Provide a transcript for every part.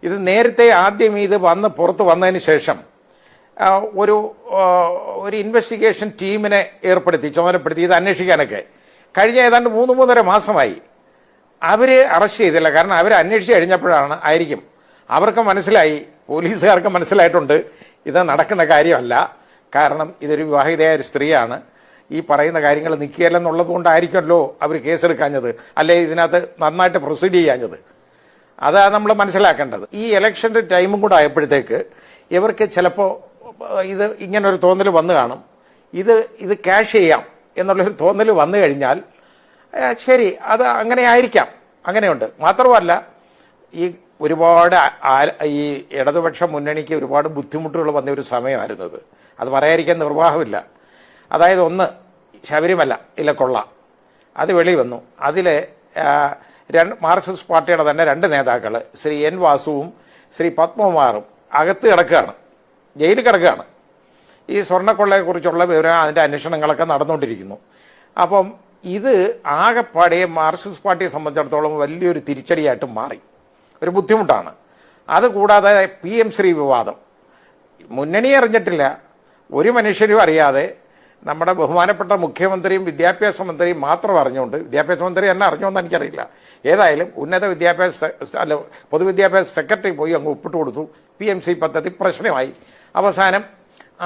ഇത് നേരത്തെ ആദ്യം ഇത് പുറത്ത് വന്നതിന് ശേഷം ഒരു ഇൻവെസ്റ്റിഗേഷൻ ടീമിനെ ചുമതലപ്പെടുത്തി ഇത് അന്വേഷിക്കാനൊക്കെ കഴിഞ്ഞ ഏതാണ്ട് 3-3.5 മാസമായി. അവർ അറസ്റ്റ് ചെയ്തില്ല. കാരണം അവർ അന്വേഷിച്ച് കഴിഞ്ഞപ്പോഴാണ് അവർക്ക് മനസ്സിലായി, പോലീസുകാർക്ക് മനസ്സിലായിട്ടുണ്ട് ഇത് നടക്കുന്ന കാര്യമല്ല. കാരണം ഇതൊരു വിവാഹിതയായ ഒരു സ്ത്രീയാണ്, ഈ പറയുന്ന കാര്യങ്ങൾ നിൽക്കുകയല്ലെന്നുള്ളത് കൊണ്ടായിരിക്കുമല്ലോ അവർ കേസെടുക്കാഞ്ഞത്, അല്ലെ ഇതിനകത്ത് നന്നായിട്ട് പ്രൊസീഡ് ചെയ്യാഞ്ഞത്. അതാണ് നമ്മൾ മനസ്സിലാക്കേണ്ടത്. ഈ ഇലക്ഷൻ്റെ ടൈമും കൂടെ ആയപ്പോഴത്തേക്ക് ഇവർക്ക് ചിലപ്പോൾ ഇത് ഇങ്ങനൊരു തോന്നൽ വന്നു കാണും, ഇത് ക്യാഷ് ചെയ്യാം എന്നുള്ളൊരു തോന്നൽ വന്നു കഴിഞ്ഞാൽ ശരി, അത് അങ്ങനെ ആയിരിക്കാം, അങ്ങനെയുണ്ട്. മാത്രമല്ല ഈ ഒരുപാട് ഈ ഇടതുപക്ഷ മുന്നണിക്ക് ഒരുപാട് ബുദ്ധിമുട്ടുകൾ വന്ന ഒരു സമയമായിരുന്നത്, അത് പറയാതിരിക്കാൻ നിർവാഹമില്ല. അതായത് ഒന്ന് ശബരിമല കൊള്ള, അത് വെളി വന്നു. അതിൽ മാർക്സിസ്റ്റ് പാർട്ടിയുടെ തന്നെ 2 നേതാക്കൾ ശ്രീ എൻ വാസുവും ശ്രീ പത്മകുമാറും അകത്ത് കിടക്കുകയാണ്, ജയിലിൽ കിടക്കുകയാണ്. ഈ സ്വർണ്ണക്കൊള്ളയെക്കുറിച്ചുള്ള വിവരം അതിൻ്റെ അന്വേഷണങ്ങളൊക്കെ നടന്നുകൊണ്ടിരിക്കുന്നു. അപ്പം ഇത് ആകെപ്പാടെ മാർക്സിസ്റ്റ് പാർട്ടിയെ സംബന്ധിച്ചിടത്തോളം വലിയൊരു തിരിച്ചടിയായിട്ട് മാറി, ഒരു ബുദ്ധിമുട്ടാണ്. അതുകൂടാതെ PM ശ്രീ വിവാദം മുന്നണി അറിഞ്ഞിട്ടില്ല, ഒരു മനുഷ്യരും അറിയാതെ നമ്മുടെ ബഹുമാനപ്പെട്ട മുഖ്യമന്ത്രിയും വിദ്യാഭ്യാസ മന്ത്രിയും മാത്രം അറിഞ്ഞുകൊണ്ട്, വിദ്യാഭ്യാസ മന്ത്രി എന്നെ അറിഞ്ഞോന്ന് എനിക്കറിയില്ല, ഏതായാലും പൊതുവിദ്യാഭ്യാസ സെക്രട്ടറി പോയി അങ്ങ് ഒപ്പിട്ട് കൊടുത്തു. PMC പദ്ധതി പ്രശ്നമായി. അവസാനം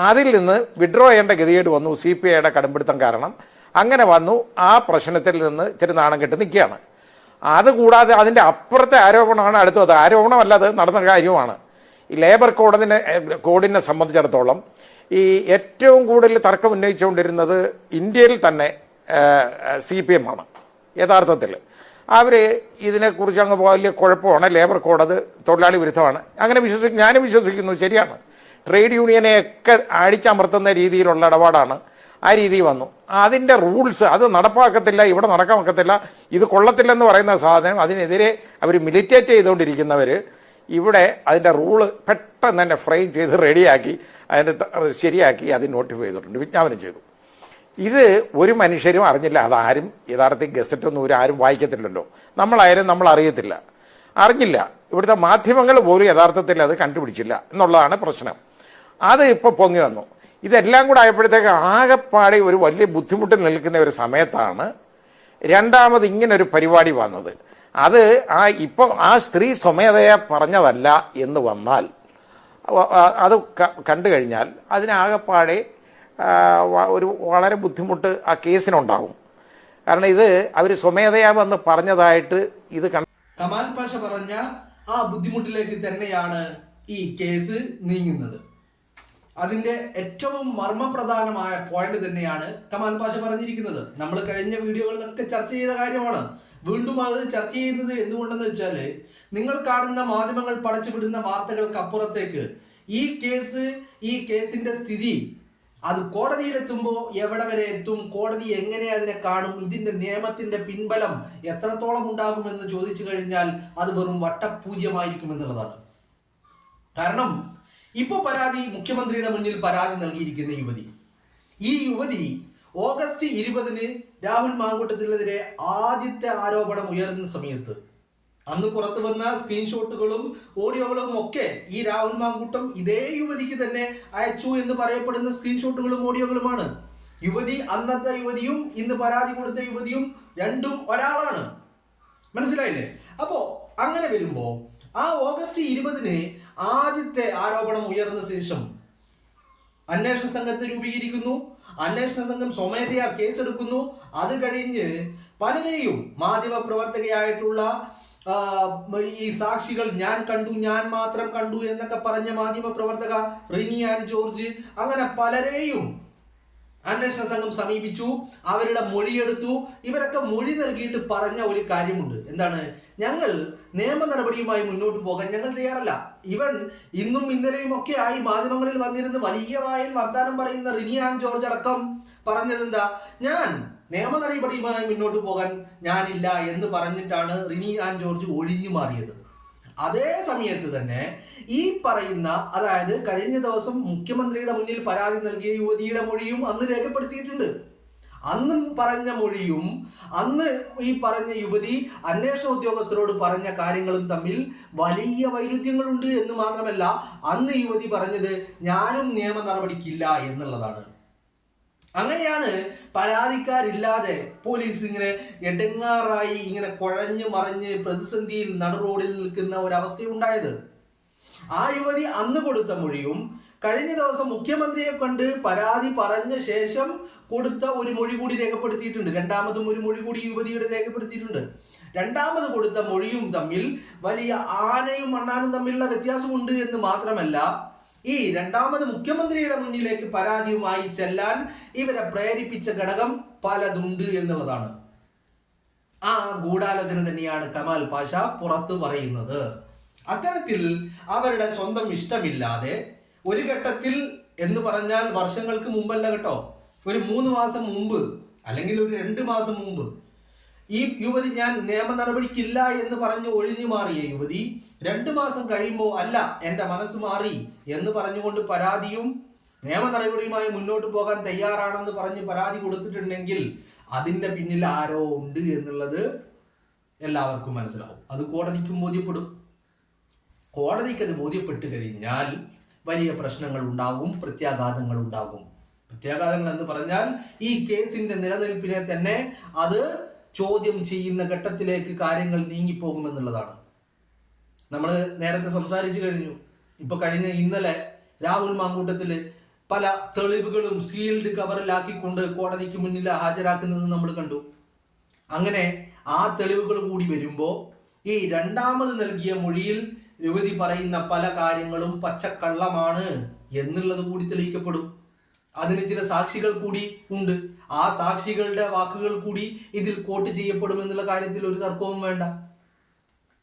അതിൽ നിന്ന് വിഡ്രോ ചെയ്യേണ്ട ഗതികേട് വന്നു, CPIയുടെ കടുംപിടുത്തം കാരണം. അങ്ങനെ വന്നു. ആ പ്രശ്നത്തിൽ നിന്ന് ഇത്തിരി നാണം കെട്ട് നിൽക്കുകയാണ്. അതുകൂടാതെ അതിൻ്റെ അപ്പുറത്തെ ആരോപണമാണ് അടുത്തത്. ആരോപണമല്ല, അത് നടന്ന കാര്യമാണ്. ഈ ലേബർ കോഡിനെ സംബന്ധിച്ചിടത്തോളം ഈ ഏറ്റവും കൂടുതൽ തർക്കം ഉന്നയിച്ചുകൊണ്ടിരുന്നത് ഇന്ത്യയിൽ തന്നെ CPM ആണ്. യഥാർത്ഥത്തിൽ അവർ ഇതിനെക്കുറിച്ച് അങ്ങ് വലിയ കുഴപ്പമാണ്, ലേബർ കോഡ് അത് തൊഴിലാളി വിരുദ്ധമാണ്, അങ്ങനെ ഞാനും വിശ്വസിക്കുന്നു, ശരിയാണ്. ട്രേഡ് യൂണിയനെയൊക്കെ അടിച്ചമർത്തുന്ന രീതിയിലുള്ള ഇടപാടാണ്. ആ രീതി വന്നു. അതിൻ്റെ റൂൾസ് അത് നടപ്പാക്കത്തില്ല, ഇവിടെ നടക്കാൻ വെക്കത്തില്ല, ഇത് കൊള്ളത്തില്ലെന്ന് പറയുന്ന സാധനം, അതിനെതിരെ അവർ മിലിറ്റേറ്റ് ചെയ്തുകൊണ്ടിരിക്കുന്നവർ ഇവിടെ അതിൻ്റെ റൂള് പെട്ടെന്ന് തന്നെ ഫ്രെയിം ചെയ്ത് റെഡിയാക്കി അതിൻ്റെ ശരിയാക്കി അത് നോട്ടിഫൈ ചെയ്തിട്ടുണ്ട്, വിജ്ഞാപനം ചെയ്തു. ഇത് ഒരു മനുഷ്യരും അറിഞ്ഞില്ല. അതാരും യഥാർത്ഥത്തിൽ ഗസറ്റൊന്നും ആരും വായിക്കത്തില്ലല്ലോ, നമ്മളായാലും നമ്മൾ അറിഞ്ഞില്ല. ഇവിടുത്തെ മാധ്യമങ്ങൾ പോലും യഥാർത്ഥത്തിൽ അത് കണ്ടുപിടിച്ചില്ല എന്നുള്ളതാണ് പ്രശ്നം. അത് ഇപ്പോൾ പൊങ്ങി വന്നു. ഇതെല്ലാം കൂടെ ആയപ്പോഴത്തേക്ക് ആകെപ്പാടെ ഒരു വലിയ ബുദ്ധിമുട്ടിൽ നിൽക്കുന്ന ഒരു സമയത്താണ് രണ്ടാമത് ഇങ്ങനൊരു പരിപാടി വന്നത്. അത് ഇപ്പോൾ ആ സ്ത്രീ സ്വമേധയാ പറഞ്ഞതല്ല എന്ന് വന്നാൽ, അത് കണ്ടു കഴിഞ്ഞാൽ അതിനാകെപ്പാടെ ഒരു വളരെ ബുദ്ധിമുട്ട് ആ കേസിനുണ്ടാകും. കാരണം ഇത് അവർ സ്വമേധയാ വന്ന് പറഞ്ഞതായിട്ട് ഇത് കമാൽ പാഷ പറഞ്ഞ ആ ബുദ്ധിമുട്ടിലേക്ക് തന്നെയാണ് ഈ കേസ് നീങ്ങുന്നത്. അതിന്റെ ഏറ്റവും മർമ്മപ്രധാനമായ പോയിന്റ് തന്നെയാണ് കമാൽ പാഷ പറഞ്ഞിരിക്കുന്നത്. നമ്മൾ കഴിഞ്ഞ വീഡിയോകളിലൊക്കെ ചർച്ച ചെയ്ത കാര്യമാണ്. വീണ്ടും അത് ചർച്ച ചെയ്യുന്നത് എന്തുകൊണ്ടെന്ന് വെച്ചാല്, നിങ്ങൾ കാണുന്ന മാധ്യമങ്ങൾ പടച്ചുവിടുന്ന വാർത്തകൾക്ക് അപ്പുറത്തേക്ക് ഈ കേസിന്റെ സ്ഥിതി അത് കോടതിയിലെത്തുമ്പോൾ എവിടെ വരെ എത്തും, കോടതി എങ്ങനെ അതിനെ കാണും, ഇതിന്റെ നിയമത്തിന്റെ പിൻബലം എത്രത്തോളം ഉണ്ടാകുമെന്ന് ചോദിച്ചു കഴിഞ്ഞാൽ അത് വെറും വട്ടപൂജ്യമായിരിക്കും എന്നുള്ളതാണ്. കാരണം ഇപ്പൊ മുഖ്യമന്ത്രിയുടെ മുന്നിൽ പരാതി നൽകിയിരിക്കുന്ന ഈ യുവതി ഓഗസ്റ്റ് 20 രാഹുൽ മാങ്കൂട്ടത്തിനെതിരെ ആദ്യത്തെ ആരോപണം ഉയർന്ന സമയത്ത് അന്ന് പുറത്തു വന്ന സ്ക്രീൻഷോട്ടുകളും ഓഡിയോകളും ഒക്കെ ഈ രാഹുൽ മാങ്കൂട്ടം ഇതേ യുവതിക്ക് തന്നെ അയച്ചു എന്ന് പറയപ്പെടുന്ന സ്ക്രീൻഷോട്ടുകളും ഓഡിയോകളുമാണ്. അന്നത്തെ യുവതിയും ഇന്ന് പരാതി കൊടുത്ത യുവതിയും രണ്ടും ഒരാളാണ്. മനസ്സിലായില്ലേ? അപ്പോ അങ്ങനെ വരുമ്പോ ആ ഓഗസ്റ്റ് 20 ആദ്യത്തെ ആരോപണം ഉയർന്ന ശേഷം അന്വേഷണ സംഘത്തെ രൂപീകരിക്കുന്നു. അന്വേഷണ സംഘം സ്വമേധയാ കേസെടുക്കുന്നു. അത് കഴിഞ്ഞ് പലരെയും മാധ്യമ പ്രവർത്തകയായിട്ടുള്ള ഈ സാക്ഷികൾ ഞാൻ മാത്രം കണ്ടു എന്നൊക്കെ പറഞ്ഞ മാധ്യമ പ്രവർത്തക റിനി ആൻഡ് ജോർജ്, അങ്ങനെ പലരെയും അന്വേഷണ സംഘം സമീപിച്ചു. അവരുടെ മൊഴിയെടുത്തു. ഇവരൊക്കെ മൊഴി നൽകിയിട്ട് പറഞ്ഞ ഒരു കാര്യമുണ്ട്. എന്താണ്? ഞങ്ങൾ നിയമ നടപടിയുമായി മുന്നോട്ട് പോകാൻ ഞങ്ങൾ തയ്യാറല്ല. ഇന്നും ഇന്നലെയും ഒക്കെ ആയി മാധ്യമങ്ങളിൽ വന്നിരുന്ന് വലിയ വായിൽ വർത്താനം പറയുന്ന റിനി ആൻഡ് ജോർജ് അടക്കം പറഞ്ഞതെന്താ? ഞാൻ നിയമ നടപടിയുമായി മുന്നോട്ട് പോകാൻ ഞാനില്ല എന്ന് പറഞ്ഞിട്ടാണ് റിനി ആൻഡ് ജോർജ് ഒഴിഞ്ഞു മാറിയത്. അതേ സമയത്ത് തന്നെ ഈ പറയുന്ന, അതായത് കഴിഞ്ഞ ദിവസം മുഖ്യമന്ത്രിയുടെ മുന്നിൽ പരാതി നൽകിയ യുവതിയുടെ മൊഴിയും അന്ന് രേഖപ്പെടുത്തിയിട്ടുണ്ട്. അന്നും പറഞ്ഞ മൊഴിയും അന്ന് ഈ പറഞ്ഞ യുവതി അന്വേഷണ ഉദ്യോഗസ്ഥരോട് പറഞ്ഞ കാര്യങ്ങളും തമ്മിൽ വലിയ വൈരുദ്ധ്യങ്ങളുണ്ട് എന്ന് മാത്രമല്ല, അന്ന് യുവതി പറഞ്ഞത് ഞാനും നിയമ നടപടിക്കില്ല എന്നുള്ളതാണ്. അങ്ങനെയാണ് പരാതിക്കാരില്ലാതെ പോലീസ് ഇങ്ങനെ എടങ്ങാറായി ഇങ്ങനെ കുഴഞ്ഞു മറിഞ്ഞ് പ്രതിസന്ധിയിൽ നടുറോഡിൽ നിൽക്കുന്ന ഒരവസ്ഥയുണ്ടായത്. ആ യുവതി അന്ന് കൊടുത്ത മൊഴിയും കഴിഞ്ഞ ദിവസം മുഖ്യമന്ത്രിയെ കണ്ട് പരാതി പറഞ്ഞ ശേഷം കൊടുത്ത ഒരു മൊഴി കൂടി രേഖപ്പെടുത്തിയിട്ടുണ്ട്. രണ്ടാമതും ഒരു മൊഴി കൂടി യുവതിയുടെ രേഖപ്പെടുത്തിയിട്ടുണ്ട്. രണ്ടാമത് കൊടുത്ത മൊഴിയും തമ്മിൽ വലിയ ആനയും അണ്ണാനും തമ്മിലുള്ള വ്യത്യാസമുണ്ട് എന്ന് മാത്രമല്ല, ഈ രണ്ടാമത് മുഖ്യമന്ത്രിയുടെ മുന്നിലേക്ക് പരാതിയുമായി ചെല്ലാൻ ഇവരെ പ്രേരിപ്പിച്ച ഘടകം പലതുണ്ട് എന്നുള്ളതാണ്. ആ ഗൂഢാലോചന തന്നെയാണ് കമാൽ പാഷ പുറത്തു പറയുന്നത്. അത്തരത്തിൽ അവരുടെ സ്വന്തം ഇഷ്ടമില്ലാതെ ഒരു ഘട്ടത്തിൽ എന്ന് പറഞ്ഞാൽ വർഷങ്ങൾക്ക് മുമ്പല്ല കേട്ടോ, ഒരു 3 മാസം മുമ്പ് അല്ലെങ്കിൽ ഒരു 2 മാസം മുമ്പ് ഈ യുവതി ഞാൻ നിയമ നടപടിക്കില്ല എന്ന് പറഞ്ഞ് ഒഴിഞ്ഞു മാറിയ യുവതി 2 മാസം കഴിയുമ്പോൾ അല്ല എൻ്റെ മനസ്സ് മാറി എന്ന് പറഞ്ഞുകൊണ്ട് പരാതിയും നിയമ നടപടിയുമായി മുന്നോട്ട് പോകാൻ തയ്യാറാണെന്ന് പറഞ്ഞ് പരാതി കൊടുത്തിട്ടുണ്ടെങ്കിൽ അതിൻ്റെ പിന്നിൽ ആരോ ഉണ്ട് എന്നുള്ളത് എല്ലാവർക്കും മനസ്സിലാവും. അത് കോടതിക്കും ബോധ്യപ്പെടും. കോടതിക്ക് അത് ബോധ്യപ്പെട്ട് കഴിഞ്ഞാൽ വലിയ പ്രശ്നങ്ങൾ ഉണ്ടാകും, പ്രത്യാഘാതങ്ങൾ ഉണ്ടാകും. പ്രത്യാഘാതങ്ങൾ എന്ന് പറഞ്ഞാൽ ഈ കേസിന്റെ നിലനിൽപ്പിനെ തന്നെ അത് ചോദ്യം ചെയ്യുന്ന ഘട്ടത്തിലേക്ക് കാര്യങ്ങൾ നീങ്ങിപ്പോകുമെന്നുള്ളതാണ്. നമ്മൾ നേരത്തെ സംസാരിച്ചു കഴിഞ്ഞു. ഇപ്പൊ ഇന്നലെ രാഹുൽ മാങ്കൂട്ടത്തില് പല തെളിവുകളും സീൽഡ് കവറിലാക്കിക്കൊണ്ട് കോടതിക്ക് മുന്നിൽ ഹാജരാക്കുന്നത് നമ്മൾ കണ്ടു. അങ്ങനെ ആ തെളിവുകൾ കൂടി വരുമ്പോൾ ഈ രണ്ടാമത് നൽകിയ മൊഴിയിൽ യുവതി പറയുന്ന പല കാര്യങ്ങളും പച്ചക്കള്ളമാണ് എന്നുള്ളത് കൂടി തെളിയിക്കപ്പെടും. അതിന് ചില സാക്ഷികൾ കൂടി ഉണ്ട്. ആ സാക്ഷികളുടെ വാക്കുകൾ കൂടി ഇതിൽ കോട്ട് ചെയ്യപ്പെടും എന്നുള്ള കാര്യത്തിൽ ഒരു തർക്കവും വേണ്ട.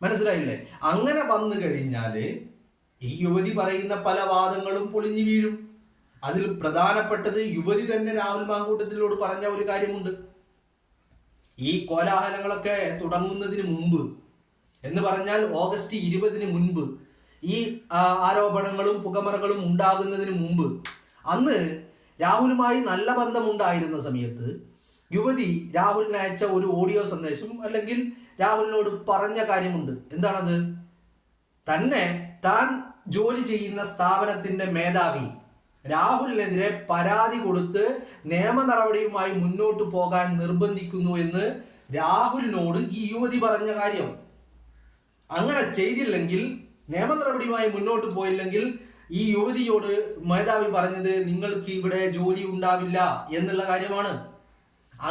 മനസ്സിലായില്ലേ? അങ്ങനെ വന്നു കഴിഞ്ഞാല് ഈ യുവതി പറയുന്ന പല വാദങ്ങളും പൊളിഞ്ഞു വീഴും. അതിൽ പ്രധാനപ്പെട്ടത് യുവതി തന്നെ രാഹുൽ മാങ്കൂട്ടത്തിലോട് പറഞ്ഞ ഒരു കാര്യമുണ്ട്. ഈ കോലാഹലങ്ങളൊക്കെ തുടങ്ങുന്നതിന് മുമ്പ് എന്ന് പറഞ്ഞാൽ ഓഗസ്റ്റ് 20 മുൻപ്, ഈ ആരോപണങ്ങളും പുകമറകളും ഉണ്ടാകുന്നതിന് മുമ്പ്, അന്ന് രാഹുലുമായി നല്ല ബന്ധമുണ്ടായിരുന്ന സമയത്ത് യുവതി രാഹുലിന് അയച്ച ഒരു ഓഡിയോ സന്ദേശം അല്ലെങ്കിൽ രാഹുലിനോട് പറഞ്ഞ കാര്യമുണ്ട്. എന്താണത്? താൻ ജോലി ചെയ്യുന്ന സ്ഥാപനത്തിന്റെ മേധാവി രാഹുലിനെതിരെ പരാതി കൊടുത്ത് നിയമ നടപടിയുമായി മുന്നോട്ട് പോകാൻ നിർബന്ധിക്കുന്നു എന്ന് രാഹുലിനോട് ഈ യുവതി പറഞ്ഞ കാര്യം. അങ്ങനെ ചെയ്തില്ലെങ്കിൽ, നിയമ നടപടിയുമായി മുന്നോട്ട് പോയില്ലെങ്കിൽ ഈ യുവതിയോട് മേധാവി പറഞ്ഞത് നിങ്ങൾക്ക് ഇവിടെ ജോലി ഉണ്ടാവില്ല എന്നുള്ള കാര്യമാണ്.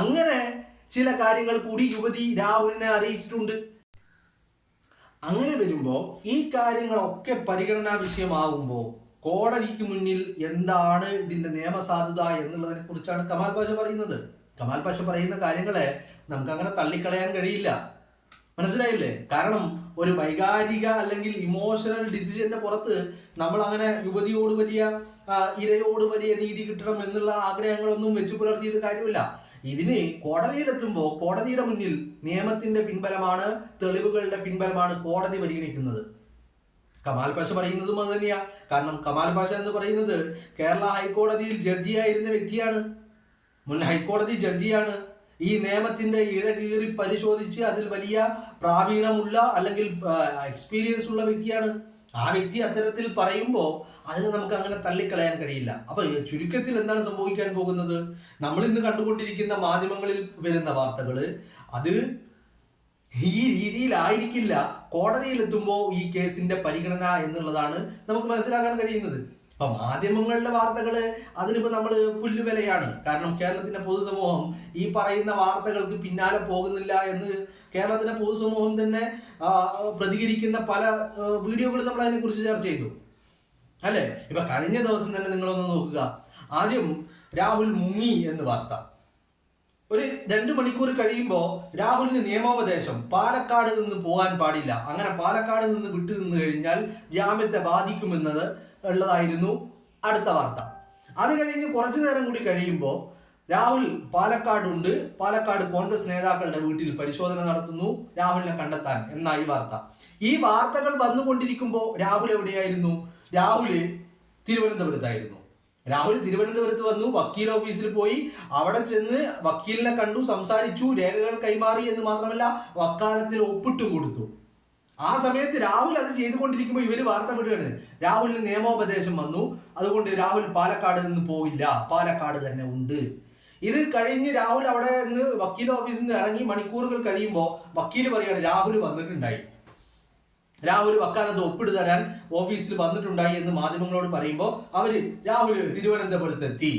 അങ്ങനെ ചില കാര്യങ്ങൾ കൂടി യുവതി രാഹുലിനെ അറിയിച്ചിട്ടുണ്ട്. അങ്ങനെ വരുമ്പോൾ ഈ കാര്യങ്ങളൊക്കെ പരിഗണനാ വിഷയമാകുമ്പോൾ കോടതിക്ക് മുന്നിൽ എന്താണ് ഇതിന്റെ നിയമസാധുത എന്നുള്ളതിനെ കുറിച്ചാണ് കമാൽ പാഷ പറയുന്നത്. കമാൽ പാഷ പറയുന്ന കാര്യങ്ങളെ നമുക്ക് അങ്ങനെ തള്ളിക്കളയാൻ കഴിയില്ല. മനസ്സിലായില്ലേ? കാരണം ഒരു വൈകാരിക അല്ലെങ്കിൽ ഇമോഷണൽ ഡിസിഷന്റെ പുറത്ത് നമ്മൾ അങ്ങനെ യുവതിയോട് ഇരയോട് വലിയ നീതി കിട്ടണം എന്നുള്ള ആഗ്രഹങ്ങളൊന്നും വെച്ചു പുലർത്തിയിട്ട് കാര്യമില്ല. ഇതിന് കോടതിയിലെത്തുമ്പോൾ കോടതിയുടെ മുന്നിൽ നിയമത്തിന്റെ പിൻബലമാണ്, തെളിവുകളുടെ പിൻബലമാണ് കോടതി പരിഗണിക്കുന്നത്. കമാൽ പാഷ പറയുന്നതും അത് തന്നെയാ. കാരണം കമാൽ പാഷ എന്ന് പറയുന്നത് കേരള ഹൈക്കോടതിയിൽ ജഡ്ജിയായിരുന്ന വ്യക്തിയാണ്, മുൻ ഹൈക്കോടതി ജഡ്ജിയാണ്. ഈ നിയമത്തിന്റെ ഇഴകീറി പരിശോധിച്ച് അതിൽ വലിയ പ്രാവീണ്യമുള്ള അല്ലെങ്കിൽ എക്സ്പീരിയൻസ് ഉള്ള വ്യക്തിയാണ്. ആ വ്യക്തി അത്തരത്തിൽ പറയുമ്പോൾ അതിന് നമുക്ക് അങ്ങനെ തള്ളിക്കളയാൻ കഴിയില്ല. അപ്പൊ ചുരുക്കത്തിൽ എന്താണ് സംഭവിക്കാൻ പോകുന്നത്? നമ്മൾ ഇന്ന് കണ്ടുകൊണ്ടിരിക്കുന്ന മാധ്യമങ്ങളിൽ വരുന്ന വാർത്തകള് അത് ഈ രീതിയിലായിരിക്കില്ല കോടതിയിലെത്തുമ്പോൾ ഈ കേസിന്റെ പരിഗണന എന്നുള്ളതാണ് നമുക്ക് മനസ്സിലാക്കാൻ കഴിയുന്നത്. അപ്പൊ മാധ്യമങ്ങളുടെ വാർത്തകള് അതിനിപ്പോ നമ്മൾ പുല്ലുവിലയാണ്. കാരണം കേരളത്തിന്റെ പൊതുസമൂഹം ഈ പറയുന്ന വാർത്തകൾക്ക് പിന്നാലെ പോകുന്നില്ല എന്ന് കേരളത്തിന്റെ പൊതുസമൂഹം തന്നെ പ്രതികരിക്കുന്ന പല വീഡിയോകളും നമ്മൾ അതിനെ കുറിച്ച് ചർച്ച ചെയ്തു, അല്ലെ? ഇപ്പൊ കഴിഞ്ഞ ദിവസം തന്നെ നിങ്ങളൊന്ന് നോക്കുക. ആദ്യം രാഹുൽ മുങ്ങി എന്ന് വാർത്ത. ഒരു 2 മണിക്കൂർ കഴിയുമ്പോൾ രാഹുലിന് നിയമോപദേശം, പാലക്കാട് നിന്ന് പോകാൻ പാടില്ല, അങ്ങനെ പാലക്കാട് നിന്ന് വിട്ടു നിന്ന് കഴിഞ്ഞാൽ ജാമ്യത്തെ ബാധിക്കുമെന്നത് ഉള്ളതായിരുന്നു അടുത്ത വാർത്ത. അത് കഴിഞ്ഞ് കുറച്ചു നേരം കൂടി കഴിയുമ്പോൾ രാഹുൽ പാലക്കാടുണ്ട്, പാലക്കാട് കോൺഗ്രസ് നേതാക്കളുടെ വീട്ടിൽ പരിശോധന നടത്തുന്നു രാഹുലിനെ കണ്ടെത്താൻ എന്നായി വാർത്ത. ഈ വാർത്തകൾ വന്നുകൊണ്ടിരിക്കുമ്പോൾ രാഹുൽ എവിടെയായിരുന്നു? രാഹുൽ തിരുവനന്തപുരത്തായിരുന്നു. രാഹുൽ തിരുവനന്തപുരത്ത് വന്നു, വക്കീൽ ഓഫീസിൽ പോയി, അവിടെ ചെന്ന് വക്കീലിനെ കണ്ടു, സംസാരിച്ചു, രേഖകൾ കൈമാറി എന്ന് മാത്രമല്ല വക്കാലത്തിൽ ഒപ്പിട്ടും കൊടുത്തു. ആ സമയത്ത് രാഹുൽ അത് ചെയ്തുകൊണ്ടിരിക്കുമ്പോൾ ഇവര് വാർത്ത വിടുകയാണ്, രാഹുലിന് നിയമോപദേശം വന്നു, അതുകൊണ്ട് രാഹുൽ പാലക്കാട് നിന്ന് പോയില്ല, പാലക്കാട് തന്നെ ഉണ്ട്. ഇത് കഴിഞ്ഞ് രാഹുൽ അവിടെ നിന്ന് വക്കീൽ ഓഫീസിൽ നിന്ന് ഇറങ്ങി മണിക്കൂറുകൾ കഴിയുമ്പോൾ വക്കീൽ പറയാണ് രാഹുൽ വന്നിട്ടുണ്ടായി, രാഹുൽ വക്കാലത്ത് ഒപ്പിട്ട് തരാൻ ഓഫീസിൽ വന്നിട്ടുണ്ടായി എന്ന് മാധ്യമങ്ങളോട് പറയുമ്പോൾ അവര് രാഹുൽ തിരുവനന്തപുരത്തെത്തി.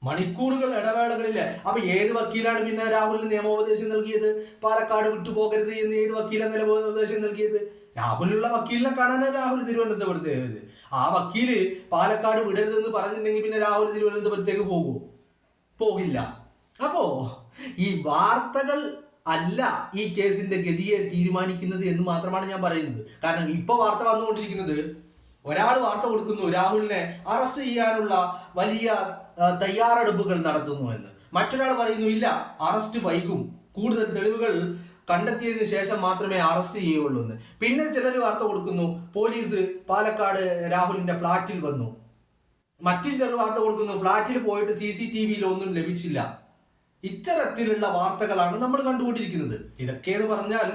മണിക്കൂറുകൾ ഇടവേളകളില്. അപ്പൊ ഏത് വക്കീലാണ് പിന്നെ രാഹുലിന് നിയമോപദേശം നൽകിയത്? പാലക്കാട് വിട്ടുപോകരുത് എന്ന് ഏത് വക്കീലാണ് നിയമോപദേശം നൽകിയത്? രാഹുലിനുള്ള വക്കീലിനെ കാണാനാണ് രാഹുൽ തിരുവനന്തപുരത്ത്. ആ വക്കീല് പാലക്കാട് വിടരുതെന്ന് പറഞ്ഞിട്ടുണ്ടെങ്കിൽ പിന്നെ രാഹുൽ തിരുവനന്തപുരത്തേക്ക് പോകില്ല. അപ്പോ ഈ വാർത്തകൾ അല്ല ഈ കേസിന്റെ ഗതിയെ തീരുമാനിക്കുന്നത് എന്ന് മാത്രമാണ് ഞാൻ പറയുന്നത്. കാരണം ഇപ്പൊ വാർത്ത വന്നുകൊണ്ടിരിക്കുന്നത്, ഒരാൾ വാർത്ത കൊടുക്കുന്നു രാഹുലിനെ അറസ്റ്റ് ചെയ്യാനുള്ള വലിയ തയ്യാറെടുപ്പുകൾ നടത്തുന്നു എന്ന്, മറ്റൊരാൾ പറയുന്നു ഇല്ല, അറസ്റ്റ് വൈകും, കൂടുതൽ തെളിവുകൾ കണ്ടെത്തിയതിനു ശേഷം മാത്രമേ അറസ്റ്റ് ചെയ്യുള്ളൂ എന്ന്. പിന്നെ ചിലർ വാർത്ത കൊടുക്കുന്നു പോലീസ് പാലക്കാട് രാഹുലിന്റെ ഫ്ളാറ്റിൽ വന്നു. മറ്റു ചിലർ വാർത്ത കൊടുക്കുന്നു ഫ്ളാറ്റിൽ പോയിട്ട് CCTV ഒന്നും ലഭിച്ചില്ല. ഇത്തരത്തിലുള്ള വാർത്തകളാണ് നമ്മൾ കണ്ടുകൊണ്ടിരിക്കുന്നത്. ഇതൊക്കെയെന്ന് പറഞ്ഞാൽ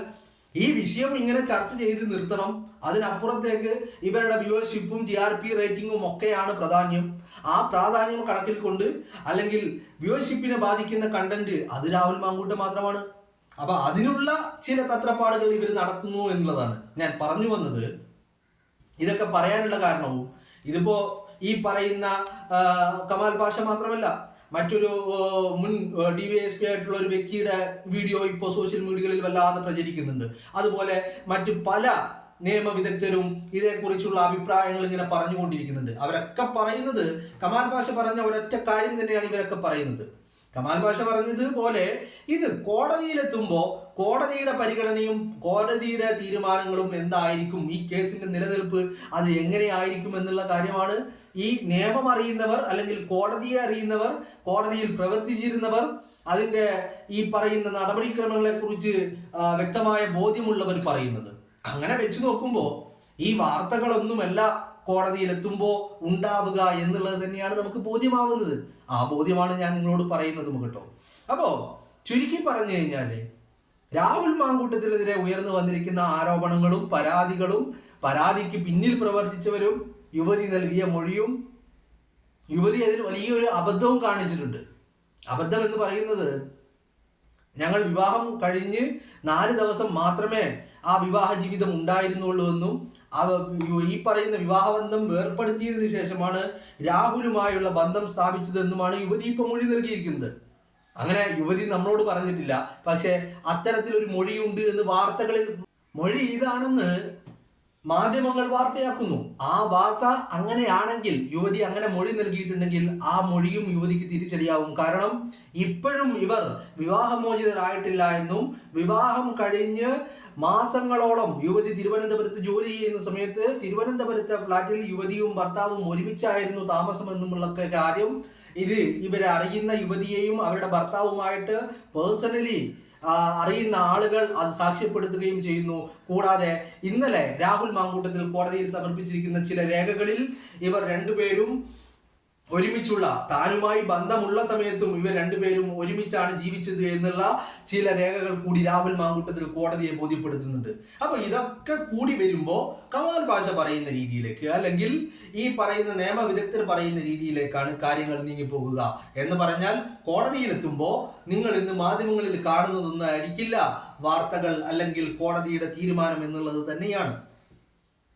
ഈ വിഷയം ഇങ്ങനെ ചർച്ച ചെയ്ത് നിർത്തണം. അതിനപ്പുറത്തേക്ക് ഇവരുടെ വ്യൂവർഷിപ്പും TRP റേറ്റിംഗും ഒക്കെയാണ് പ്രാധാന്യം. ആ പ്രാധാന്യം കണക്കിൽ കൊണ്ട് അല്ലെങ്കിൽ വ്യൂവർഷിപ്പിനെ ബാധിക്കുന്ന കണ്ടന്റ് അത് രാഹുൽ മാങ്കൂട്ടം മാത്രമാണ്. അപ്പൊ അതിനുള്ള ചില തത്രപ്പാടുകൾ ഇവർ നടത്തുന്നു എന്നുള്ളതാണ് ഞാൻ പറഞ്ഞു വന്നത്. ഇതൊക്കെ പറയാനുള്ള കാരണവും ഇതിപ്പോ ഈ പറയുന്ന കമാൽ പാഷ മാത്രമല്ല, മറ്റൊരു മുൻ DYSP ആയിട്ടുള്ള ഒരു വ്യക്തിയുടെ വീഡിയോ ഇപ്പോൾ സോഷ്യൽ മീഡിയകളിൽ വല്ലാതെ പ്രചരിക്കുന്നുണ്ട്. അതുപോലെ മറ്റു പല നിയമവിദഗ്ധരും ഇതേക്കുറിച്ചുള്ള അഭിപ്രായങ്ങൾ ഇങ്ങനെ പറഞ്ഞുകൊണ്ടിരിക്കുന്നുണ്ട്. അവരൊക്കെ പറയുന്നത് കമാൽ പാഷ പറഞ്ഞ ഒരൊറ്റ കാര്യം തന്നെയാണ് ഇവരൊക്കെ പറയുന്നത്. കമാൽ പാഷ പറഞ്ഞതുപോലെ ഇത് കോടതിയിലെത്തുമ്പോൾ കോടതിയുടെ പരിഗണനയും കോടതിയുടെ തീരുമാനങ്ങളും എന്തായിരിക്കും, ഈ കേസിന്റെ നിലനിൽപ്പ് അത് എങ്ങനെയായിരിക്കും എന്നുള്ള കാര്യമാണ് ഈ നിയമം അറിയുന്നവർ അല്ലെങ്കിൽ കോടതിയെ അറിയുന്നവർ, കോടതിയിൽ പ്രവർത്തിച്ചിരുന്നവർ, അതിന്റെ ഈ പറയുന്ന നടപടിക്രമങ്ങളെ കുറിച്ച് വ്യക്തമായ ബോധ്യമുള്ളവർ പറയുന്നത്. അങ്ങനെ വെച്ച് നോക്കുമ്പോൾ ഈ വാർത്തകളൊന്നുമല്ല കോടതിയിലെത്തുമ്പോൾ ഉണ്ടാവുക എന്നുള്ളത് തന്നെയാണ് നമുക്ക് ബോധ്യമാവുന്നത്. ആ ബോധ്യമാണ് ഞാൻ നിങ്ങളോട് പറയുന്നതും കേട്ടോ. അപ്പോ ചുരുക്കി പറഞ്ഞു കഴിഞ്ഞാല് രാഹുൽ മാങ്കൂട്ടത്തിനെതിരെ ഉയർന്നു വന്നിരിക്കുന്ന ആരോപണങ്ങളും പരാതികളും, പരാതിക്ക് പിന്നിൽ പ്രവർത്തിച്ചവരും, യുവതി നൽകിയ മൊഴിയും, യുവതി അതിൽ വലിയൊരു അബദ്ധവും കാണിച്ചിട്ടുണ്ട്. അബദ്ധം എന്ന് പറയുന്നത്, ഞങ്ങൾ വിവാഹം കഴിഞ്ഞ് 4 ദിവസം മാത്രമേ ആ വിവാഹ ജീവിതം ഉണ്ടായിരുന്നുള്ളൂ എന്നും ഈ പറയുന്ന വിവാഹബന്ധം വേർപ്പെടുത്തിയതിനു ശേഷമാണ് രാഹുലുമായുള്ള ബന്ധം സ്ഥാപിച്ചതെന്നുമാണ് യുവതി ഇപ്പൊ മൊഴി നൽകിയിരിക്കുന്നത്. അങ്ങനെ യുവതി നമ്മളോട് പറഞ്ഞിട്ടില്ല, പക്ഷെ അത്തരത്തിലൊരു മൊഴിയുണ്ട് എന്ന് വാർത്തകളിൽ, മൊഴി ഇതാണെന്ന് മാധ്യമങ്ങൾ വാർത്തയാക്കുന്നു. ആ വാർത്ത അങ്ങനെയാണെങ്കിൽ, യുവതി അങ്ങനെ മൊഴി നൽകിയിട്ടുണ്ടെങ്കിൽ ആ മൊഴിയും യുവതിക്ക് തിരിച്ചടിയാവും. കാരണം ഇപ്പോഴും ഇവർ വിവാഹമോചിതരായിട്ടില്ല എന്നും വിവാഹം കഴിഞ്ഞ് മാസങ്ങളോളം യുവതി തിരുവനന്തപുരത്ത് ജോലി ചെയ്യുന്ന സമയത്ത് തിരുവനന്തപുരത്തെ ഫ്ളാറ്റിൽ യുവതിയും ഭർത്താവും ഒരുമിച്ചായിരുന്നു താമസമെന്നുമുള്ള കാര്യം ഇത് ഇവരെ അറിയുന്ന യുവതിയെയും അവരുടെ ഭർത്താവുമായിട്ട് പേഴ്സണലി അറിയുന്ന ആളുകൾ അത് സാക്ഷ്യപ്പെടുത്തുകയും ചെയ്യുന്നു. കൂടാതെ ഇന്നലെ രാഹുൽ മാങ്കൂട്ടത്തിൽ കോടതിയിൽ സമർപ്പിച്ചിരിക്കുന്ന ചില രേഖകളിൽ ഇവർ രണ്ടുപേരും ഒരുമിച്ചുള്ള, താനുമായി ബന്ധമുള്ള സമയത്തും ഇവർ രണ്ടുപേരും ഒരുമിച്ചാണ് ജീവിച്ചത് എന്നുള്ള ചില രേഖകൾ കൂടി രാഹുൽ മാങ്കൂട്ടത്തിൽ കോടതിയെ ബോധ്യപ്പെടുത്തുന്നുണ്ട്. അപ്പൊ ഇതൊക്കെ കൂടി വരുമ്പോ കമാൽ പാഷ പറയുന്ന രീതിയിലേക്ക് അല്ലെങ്കിൽ ഈ പറയുന്ന നിയമവിദഗ്ധർ പറയുന്ന രീതിയിലേക്കാണ് കാര്യങ്ങൾ നീങ്ങിപ്പോകുക. എന്ന് പറഞ്ഞാൽ കോടതിയിലെത്തുമ്പോൾ നിങ്ങൾ ഇന്ന് മാധ്യമങ്ങളിൽ കാണുന്നതൊന്നും ആയിരിക്കില്ല വാർത്തകൾ അല്ലെങ്കിൽ കോടതിയുടെ തീരുമാനം എന്നുള്ളത് തന്നെയാണ്.